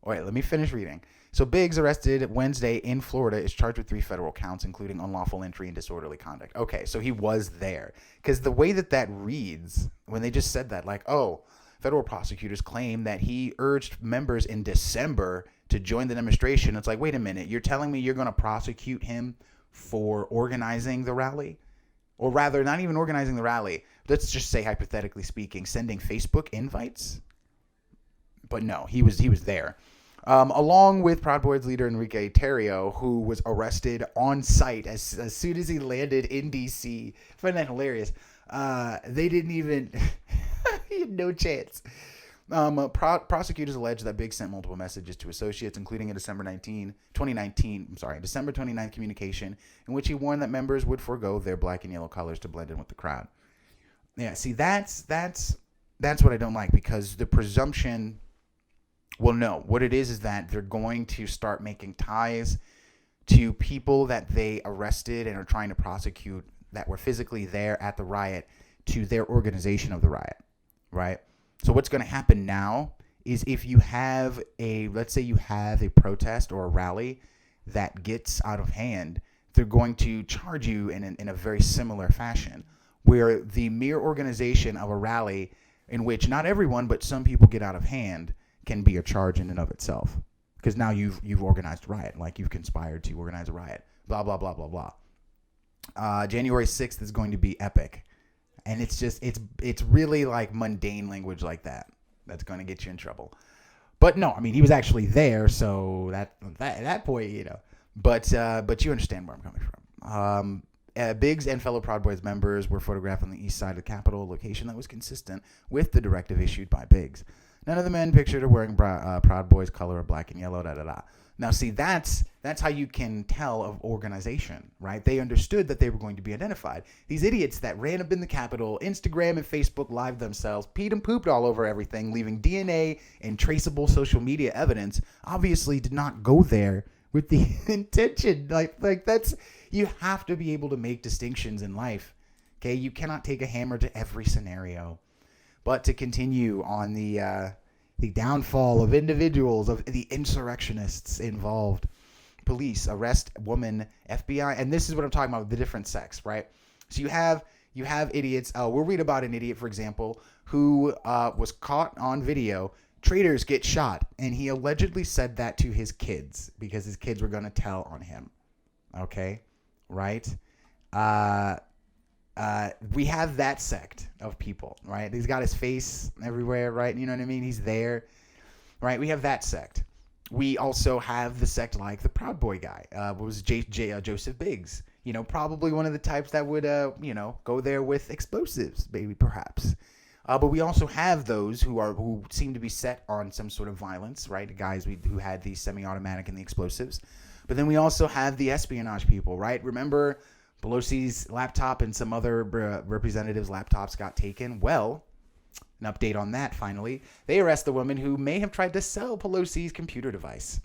Wait, let me finish reading. So Biggs, arrested Wednesday in Florida, is charged with 3 federal counts, including unlawful entry and disorderly conduct. Okay, so he was there. Because the way that reads, when they just said that, like, oh, federal prosecutors claim that he urged members in December to join the demonstration. It's like, wait a minute, you're telling me you're going to prosecute him for organizing the rally? Or rather, not even organizing the rally. Let's just say, hypothetically speaking, sending Facebook invites? But no, he was there. Along with Proud Boys leader Enrique Tarrio, who was arrested on site as soon as he landed in D.C. I find that hilarious. They didn't even... he had no chance. Prosecutors allege that Biggs sent multiple messages to associates, including a December 29th communication in which he warned that members would forego their black and yellow colors to blend in with the crowd. Yeah, see, that's what I don't like, because the presumption... Well, no. What it is that they're going to start making ties to people that they arrested and are trying to prosecute that were physically there at the riot to their organization of the riot, right? So what's going to happen now is if you have let's say you have a protest or a rally that gets out of hand, they're going to charge you in a very similar fashion, where the mere organization of a rally in which not everyone but some people get out of hand can be a charge in and of itself, because now you've organized a riot, like you've conspired to organize a riot, blah blah blah blah blah. January 6th is going to be epic, and it's really like mundane language like that's going to get you in trouble. But no, I mean, he was actually there, so at that point, you know. But you understand where I'm coming from. Biggs and fellow Proud Boys members were photographed on the east side of the Capitol, a location that was consistent with the directive issued by Biggs. None of the men pictured are wearing Proud Boys color of black and yellow, Now, see, that's how you can tell of organization, right? They understood that they were going to be identified. These idiots that ran up in the Capitol, Instagram and Facebook Live themselves, peed and pooped all over everything, leaving DNA and traceable social media evidence, obviously did not go there with the intention. Like that's, you have to be able to make distinctions in life, okay? You cannot take a hammer to every scenario. But to continue on the downfall of individuals, of the insurrectionists involved. Police arrest woman, FBI, and this is what I'm talking about, the different sects, right? So you have idiots. We'll read about an idiot, for example, who was caught on video. Traitors get shot, and he allegedly said that to his kids because his kids were going to tell on him. Okay, right? We have that sect of people, right? He's got his face everywhere, right? You know what I mean? He's there, right? We have that sect. We also have the sect like the Proud Boy guy, was Joseph Biggs. You know, probably one of the types that would, go there with explosives, maybe perhaps. But we also have those who seem to be set on some sort of violence, right? The guys who had the semi-automatic and the explosives. But then we also have the espionage people, right? Remember Pelosi's laptop and some other representatives' laptops got taken? Well, an update on that, finally. They arrest the woman who may have tried to sell Pelosi's computer device.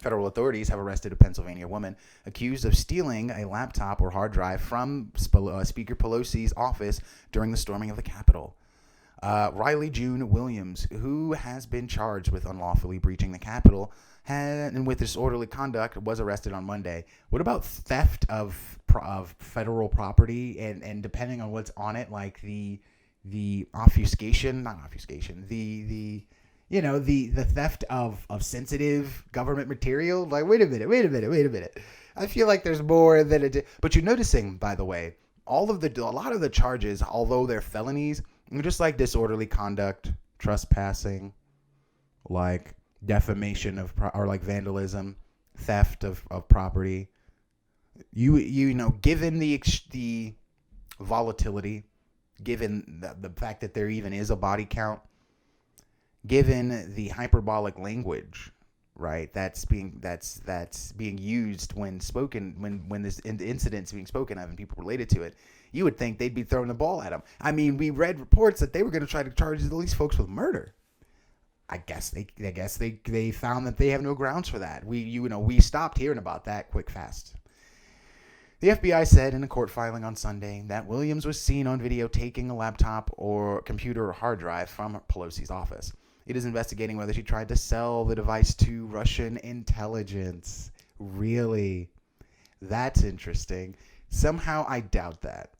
Federal authorities have arrested a Pennsylvania woman accused of stealing a laptop or hard drive from Speaker Pelosi's office during the storming of the Capitol. Riley June Williams, who has been charged with unlawfully breaching the Capitol and with disorderly conduct, was arrested on Monday. What about theft of federal property and depending on what's on it, like the obfuscation, not obfuscation, the the theft of sensitive government material? Like, wait a minute. I feel like there's more than it. But you're noticing, by the way, a lot of the charges, although they're felonies, are just like disorderly conduct, trespassing, like defamation or like vandalism, theft of property. Given the volatility, given the fact that there even is a body count, given the hyperbolic language, right, that's being used when this incident's being spoken of and people related to it, you would think they'd be throwing the ball at them. I mean, we read reports that they were going to try to charge these folks with murder. I guess they found that they have no grounds for that. We stopped hearing about that fast. The FBI said in a court filing on Sunday that Williams was seen on video taking a laptop or computer or hard drive from Pelosi's office. It is investigating whether she tried to sell the device to Russian intelligence. Really? That's interesting. Somehow I doubt that.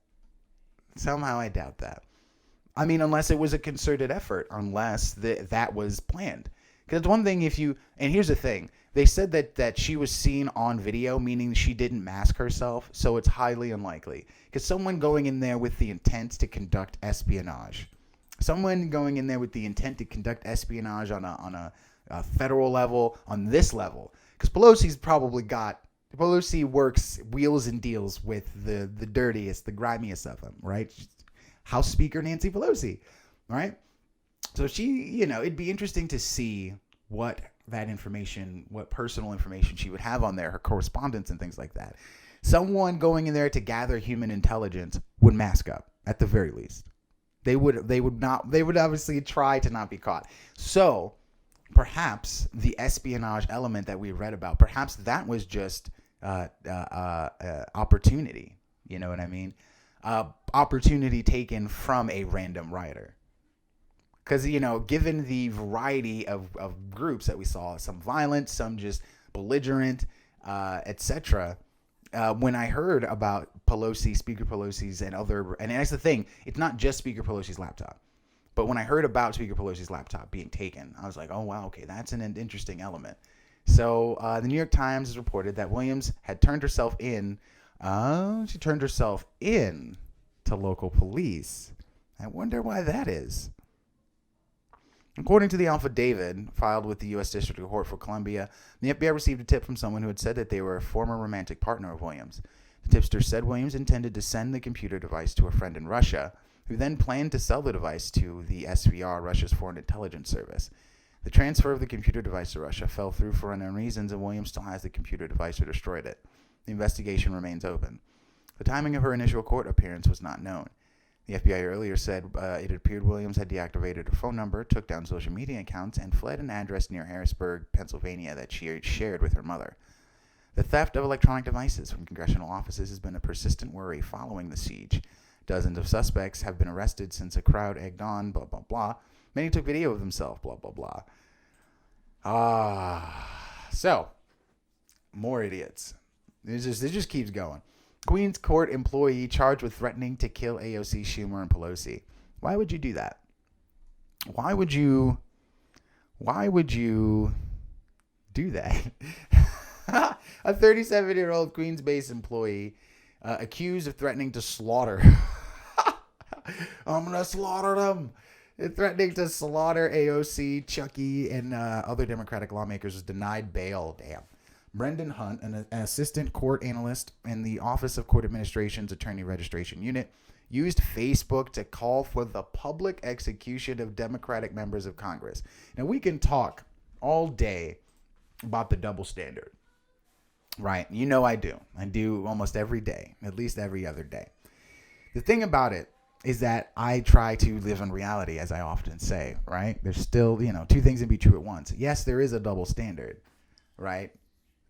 I mean, unless it was a concerted effort, unless that was planned. Because it's one thing and here's the thing, they said that she was seen on video, meaning she didn't mask herself, so it's highly unlikely. Because someone going in there with the intent to conduct espionage, on a federal level, on this level, because Pelosi wheels and deals with the dirtiest, the grimiest of them, right? House Speaker Nancy Pelosi, right? So she, it'd be interesting to see what personal information she would have on there, her correspondence and things like that. Someone going in there to gather human intelligence would mask up at the very least. They would obviously try to not be caught. So perhaps the espionage element that we read about, perhaps that was just opportunity. You know what I mean? Opportunity taken from a random writer. Because, given the variety of groups that we saw, some violent, some just belligerent, etc., when I heard about Speaker Pelosi's and that's the thing, it's not just Speaker Pelosi's laptop. But when I heard about Speaker Pelosi's laptop being taken, I was like, oh, wow, okay, that's an interesting element. So the New York Times has reported that Williams had turned herself in. She turned herself in to local police. I wonder why that is. According to the affidavit filed with the U.S. District Court for Columbia, the FBI received a tip from someone who had said that they were a former romantic partner of Williams. The tipster said Williams intended to send the computer device to a friend in Russia, who then planned to sell the device to the SVR, Russia's Foreign Intelligence Service. The transfer of the computer device to Russia fell through for unknown reasons, and Williams still has the computer device or destroyed it. The investigation remains open. The timing of her initial court appearance was not known. The FBI earlier said it appeared Williams had deactivated her phone number, took down social media accounts, and fled an address near Harrisburg, Pennsylvania that she shared with her mother. The theft of electronic devices from congressional offices has been a persistent worry following the siege. Dozens of suspects have been arrested since a crowd egged on, blah, blah, blah. Many took video of themselves, blah, blah, blah. So, more idiots. It just keeps going. Queens Court employee charged with threatening to kill AOC, Schumer, and Pelosi. Why would you do that? Why would you do that? A 37-year-old Queens-based employee accused of threatening to slaughter. I'm going to slaughter them. Threatening to slaughter AOC, Chucky, and other Democratic lawmakers was denied bail. Damn. Brendan Hunt, an assistant court analyst in the Office of Court Administration's Attorney Registration Unit, used Facebook to call for the public execution of Democratic members of Congress. Now, we can talk all day about the double standard, right? I do. I do almost every day, at least every other day. The thing about it is that I try to live in reality, as I often say, right? There's still, two things can be true at once. Yes, there is a double standard, right?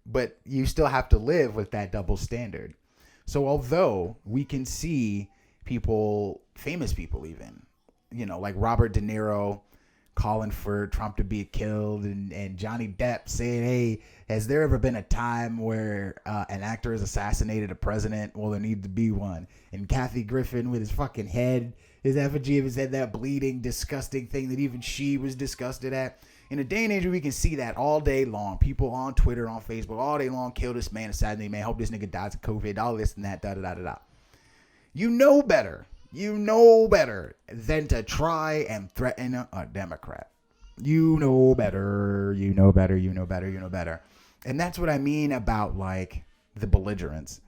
But you still have to live with that double standard. So although we can see people, famous people even, like Robert De Niro calling for Trump to be killed, and Johnny Depp saying, hey, has there ever been a time where an actor has assassinated a president? Well, there needs to be one. And Kathy Griffin with his fucking head, his effigy of his head, that bleeding, disgusting thing that even she was disgusted at. In a day and age where we can see that all day long, people on Twitter, on Facebook, all day long, kill this man, assassinate man, hope this nigga dies of COVID, all this and that, da-da-da-da-da. You know better than to try and threaten a Democrat. You know better. And that's what I mean about, like, the belligerence.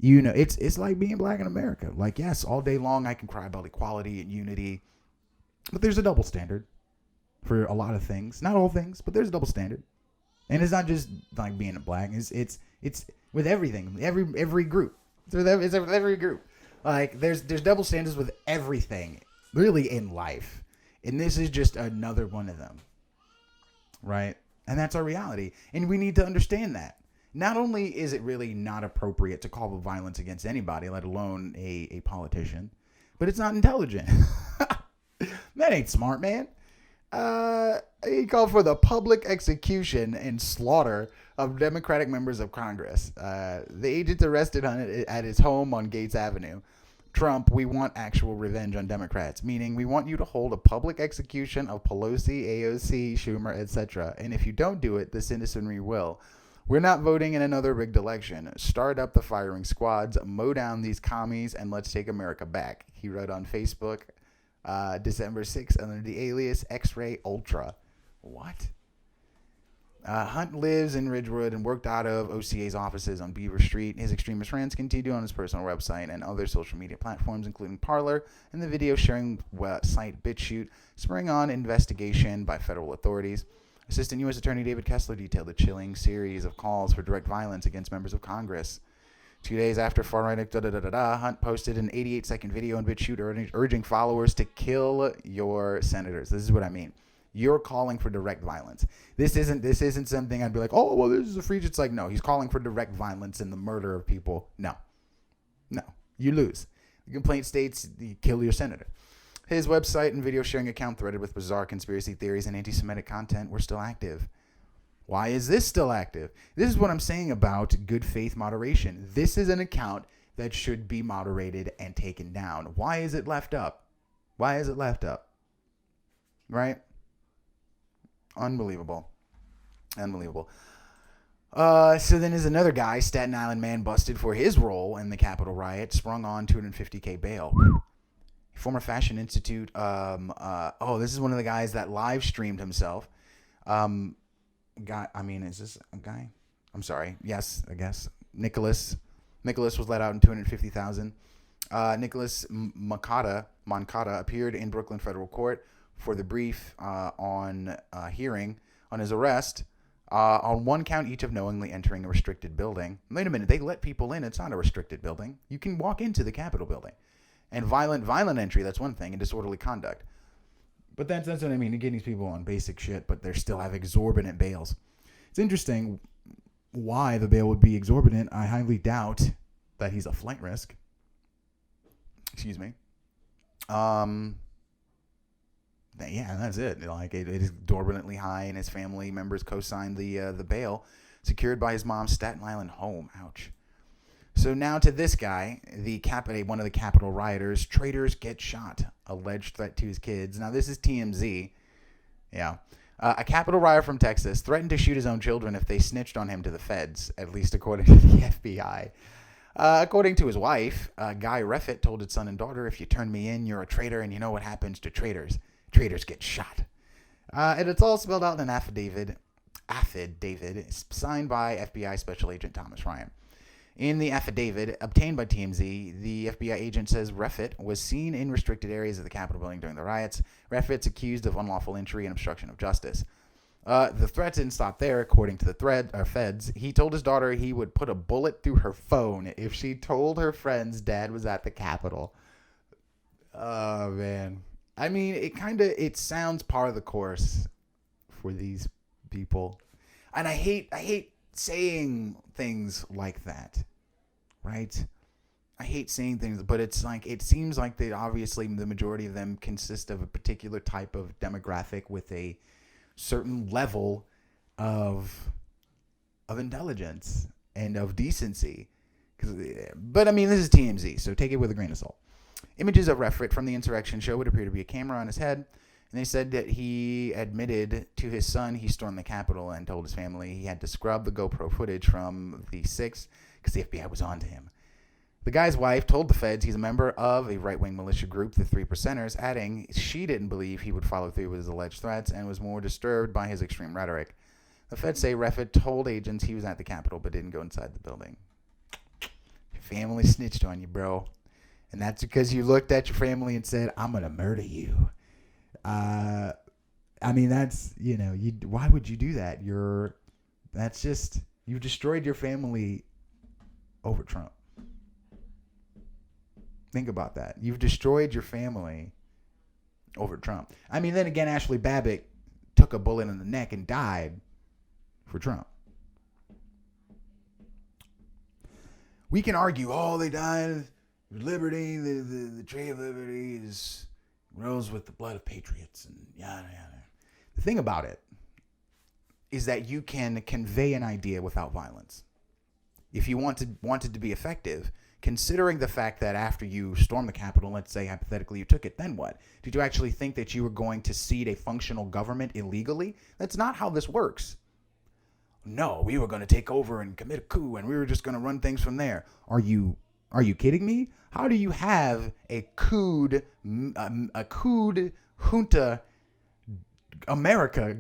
It's like being black in America. Like, yes, all day long I can cry about equality and unity, but there's a double standard for a lot of things. Not all things, but there's a double standard. And it's not just like being a black. It's with everything. Every group. It's with every group. Like, there's double standards with everything, really, in life. And this is just another one of them. Right? And that's our reality. And we need to understand that. Not only is it really not appropriate to call for violence against anybody, let alone a politician, but it's not intelligent. That ain't smart, man. He called for the public execution and slaughter of Democratic members of Congress. The agents arrested at his home on Gates Avenue. Trump, we want actual revenge on Democrats, meaning we want you to hold a public execution of Pelosi, AOC, Schumer, etc. And if you don't do it, the citizenry will. We're not voting in another rigged election. Start up the firing squads, mow down these commies, and let's take America back. He wrote on Facebook December 6th under the alias X-Ray Ultra. What? Hunt lives in Ridgewood and worked out of OCA's offices on Beaver Street. His extremist friends continue on his personal website and other social media platforms, including Parler and the video sharing site BitChute, spurring on investigation by federal authorities. Assistant U.S. Attorney David Kessler detailed a chilling series of calls for direct violence against members of Congress. 2 days after far-right Hunt posted an 88-second video on BitChute urging followers to kill your senators. This is what I mean. You're calling for direct violence. This isn't something I'd be like, oh, well, this is a free. It's like, no, he's calling for direct violence and the murder of people. No, you lose. The complaint states you kill your senator. His website and video sharing account, threaded with bizarre conspiracy theories and anti-Semitic content, were still active. Why is this still active? This is what I'm saying about good faith moderation. This is an account that should be moderated and taken down. Why is it left up? Right? Unbelievable. So then there's another guy, Staten Island man, busted for his role in the Capitol riot, sprung on $250K bail. Former Fashion Institute. This is one of the guys that live streamed himself. Is this a guy? I'm sorry. Yes, I guess. Nicholas was let out in $250,000. Nicholas Moncada appeared in Brooklyn federal court for the brief hearing on his arrest on one count each of knowingly entering a restricted building. Wait a minute, they let people in. It's not a restricted building. You can walk into the Capitol building. And violent entry, that's one thing, and disorderly conduct. But that's what I mean. You're getting these people on basic shit, but they still have exorbitant bails. It's interesting why the bail would be exorbitant. I highly doubt that he's a flight risk. Excuse me. Yeah, that's it. Like, it is exorbitantly high, and his family members co-signed the bail secured by his mom's Staten Island home. Ouch. So now to this guy, one of the Capitol rioters. Traitors get shot. Alleged threat to his kids. Now this is TMZ. Yeah. A Capitol rioter from Texas threatened to shoot his own children if they snitched on him to the feds, at least according to the FBI. According to his wife, Guy Reffitt told his son and daughter, if you turn me in, you're a traitor, and you know what happens to traitors. Traitors get shot. And it's all spelled out in an affidavit signed by FBI Special Agent Thomas Ryan. In the affidavit obtained by TMZ, the FBI agent says Reffitt was seen in restricted areas of the Capitol building during the riots. Reffitt's accused of unlawful entry and obstruction of justice. The threats didn't stop there, according to the feds. He told his daughter he would put a bullet through her phone if she told her friends Dad was at the Capitol. Oh, man. I mean, it sounds par of the course for these people. And I hate saying things like that, right? I hate saying things, but it's like it seems like they obviously the majority of them consist of a particular type of demographic with a certain level of intelligence and of decency. But I mean, this is TMZ, so take it with a grain of salt. Images of Refrit from the insurrection show would appear to be a camera on his head, and they said that he admitted to his son he stormed the Capitol and told his family he had to scrub the GoPro footage from the 6th because the FBI was on to him. The guy's wife told the feds he's a member of a right-wing militia group, the Three Percenters, adding she didn't believe he would follow through with his alleged threats and was more disturbed by his extreme rhetoric. The feds say Refit told agents he was at the Capitol but didn't go inside the building. Your family snitched on you, bro. And that's because you looked at your family and said, I'm going to murder you. I mean, that's, why would you do that? You've destroyed your family over Trump. Think about that. You've destroyed your family over Trump. I mean, then again, Ashley Babbitt took a bullet in the neck and died for Trump. We can argue, they died. Liberty, the tree of liberty rose with the blood of patriots and yada yada. The thing about it is that you can convey an idea without violence. If you wanted to be effective, considering the fact that after you stormed the Capitol, let's say hypothetically you took it, then what? Did you actually think that you were going to seat a functional government illegally? That's not how this works. No, we were going to take over and commit a coup, and we were just going to run things from there. Are you kidding me? How do you have a couped junta America?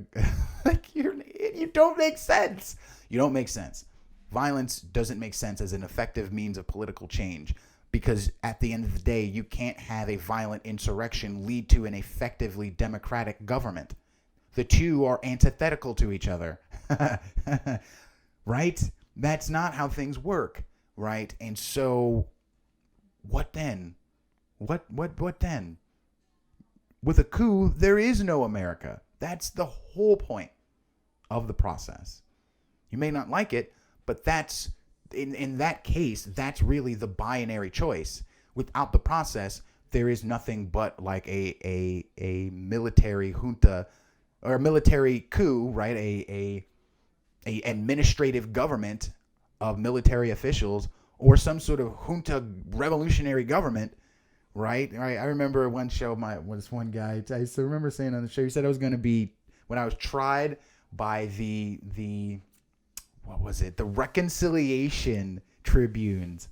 Like you don't make sense. You don't make sense. Violence doesn't make sense as an effective means of political change because at the end of the day, you can't have a violent insurrection lead to an effectively democratic government. The two are antithetical to each other. Right? That's not how things work. Right? And so what then? What then? With a coup, there is no America. That's the whole point of the process. You may not like it, but that's in that case, that's really the binary choice. Without the process, there is nothing but like a military junta or a military coup, right? A administrative government of military officials or some sort of junta revolutionary government, right? I remember one show, this one guy, I still remember saying on the show, he said I was going to be, when I was tried by the what was it? The Reconciliation Tribunes.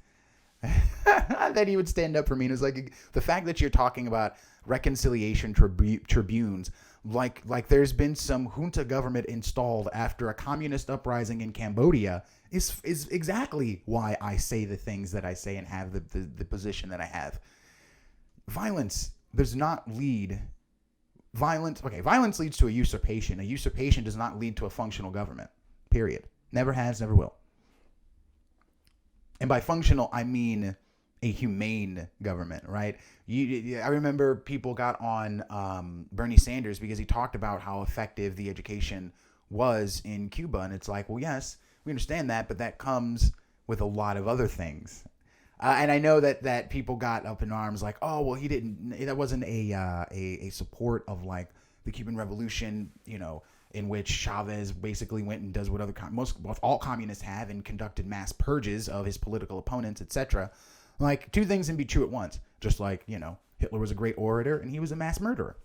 That he would stand up for me. And it was like the fact that you're talking about Reconciliation Tribunes, like there's been some junta government installed after a communist uprising in Cambodia is exactly why I say the things that I say and have the position that I have. Violence does not lead. Violence leads to a usurpation. A usurpation does not lead to a functional government. Period. Never has, never will. And by functional, I mean a humane government, right? I remember people got on Bernie Sanders because he talked about how effective the education was in Cuba. And it's like, well, yes, we understand that, but that comes with a lot of other things. And I know that people got up in arms like, oh, well, that wasn't a support of like the Cuban Revolution, in which Chavez basically went and does what all communists have and conducted mass purges of his political opponents, etc. Like, two things can be true at once. Just like, Hitler was a great orator and he was a mass murderer.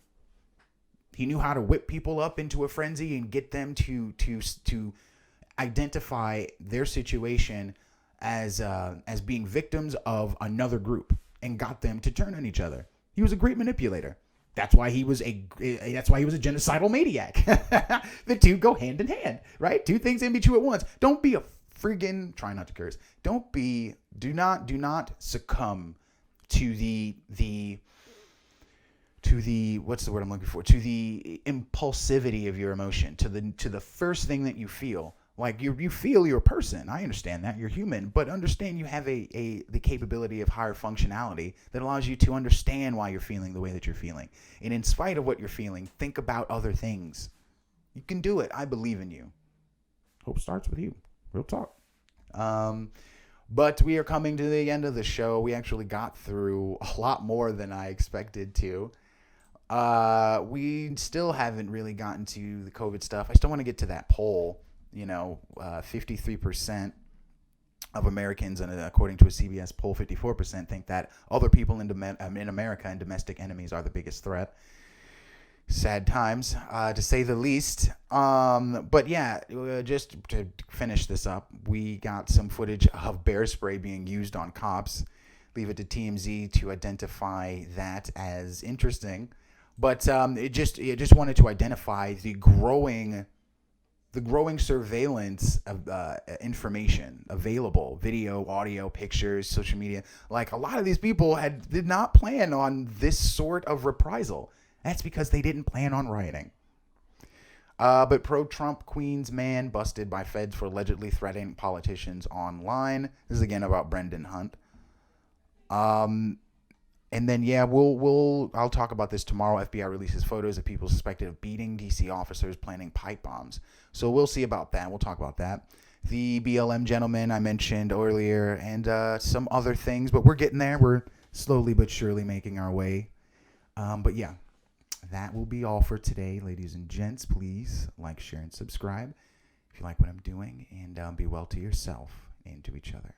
He knew how to whip people up into a frenzy and get them to identify their situation as being victims of another group and got them to turn on each other. He was a great manipulator. That's why he was a genocidal maniac. The two go hand in hand, right? Two things can be true at once. Don't be a friggin', try not to curse. Do not succumb to the what's the word I'm looking for? To the impulsivity of your emotion, to the first thing that you feel. Like you feel you're a person. I understand that you're human, but understand you have the capability of higher functionality that allows you to understand why you're feeling the way that you're feeling. And in spite of what you're feeling, think about other things. You can do it. I believe in you. Hope starts with you. Real talk. But we are coming to the end of the show. We actually got through a lot more than I expected to. We still haven't really gotten to the COVID stuff. I still want to get to that poll. 53% of Americans, and according to a CBS poll, 54% think that other people in America and domestic enemies are the biggest threat. Sad times, to say the least. But yeah, just to finish this up, we got some footage of bear spray being used on cops. Leave it to TMZ to identify that as interesting. But it just wanted to identify the growing surveillance of information available, video, audio, pictures, social media. Like, a lot of these people did not plan on this sort of reprisal. That's because they didn't plan on rioting. But pro-Trump Queens man busted by feds for allegedly threatening politicians online. This is again about Brendan Hunt. And then I'll talk about this tomorrow. FBI releases photos of people suspected of beating DC officers planning pipe bombs. So we'll see about that. We'll talk about that. The BLM gentleman I mentioned earlier, and some other things, but we're getting there. We're slowly but surely making our way. But yeah, that will be all for today, ladies and gents. Please like, share, and subscribe if you like what I'm doing, and be well to yourself and to each other.